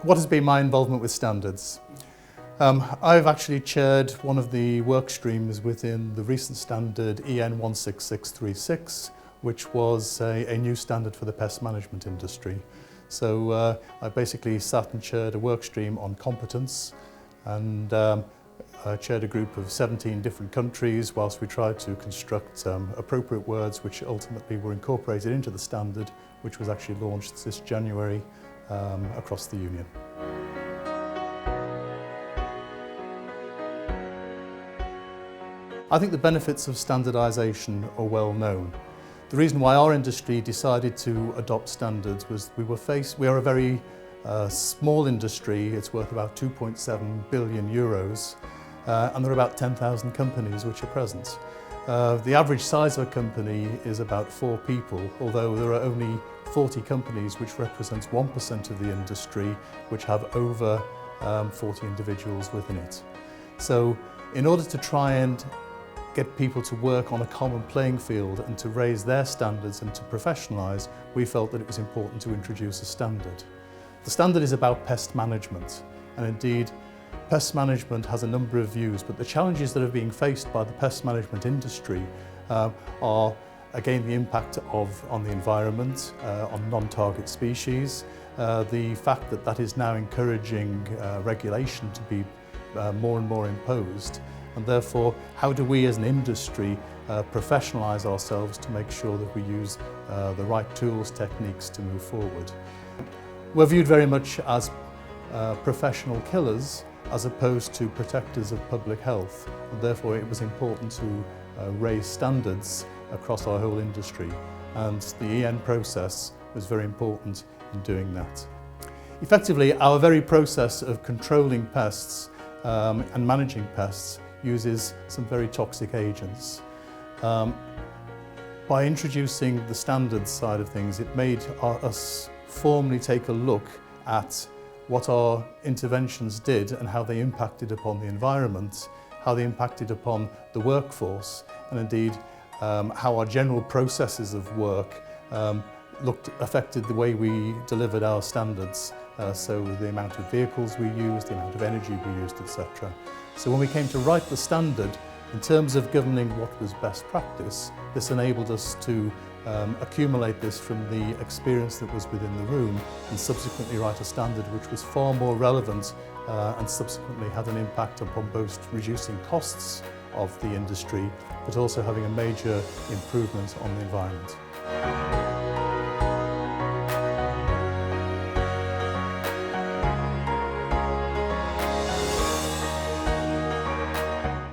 What has been my involvement with standards? I've actually chaired one of the work streams within the recent standard EN 16636, which was a new standard for the pest management industry. So I basically sat and chaired a work stream on competence, and I chaired a group of 17 different countries whilst we tried to construct appropriate words which ultimately were incorporated into the standard, which was actually launched this January across the Union. I think the benefits of standardisation are well known. The reason why our industry decided to adopt standards was we are a very small industry. It's worth about 2.7 billion euros, and there are about 10,000 companies which are present. The average size of a company is about 4 people, although there are only 40 companies, which represents 1% of the industry, which have over 40 individuals within it. So in order to try and get people to work on a common playing field and to raise their standards and to professionalise, we felt that it was important to introduce a standard. The standard is about pest management, and indeed pest management has a number of views, but the challenges that are being faced by the pest management industry are again the impact on the environment, on non-target species, the fact that that is now encouraging regulation to be more and more imposed, and therefore how do we as an industry professionalise ourselves to make sure that we use the right tools, techniques to move forward. We're viewed very much as professional killers as opposed to protectors of public health, and therefore it was important to raise standards across our whole industry, and the EN process was very important in doing that. Effectively, our very process of controlling pests and managing pests uses some very toxic agents. By introducing the standards side of things, it made us formally take a look at what our interventions did and how they impacted upon the environment, how they impacted upon the workforce, and indeed how our general processes of work affected the way we delivered our standards. So the amount of vehicles we used, the amount of energy we used, etc. So when we came to write the standard, in terms of governing what was best practice, this enabled us to accumulate this from the experience that was within the room and subsequently write a standard which was far more relevant and subsequently had an impact upon both reducing costs of the industry but also having a major improvement on the environment.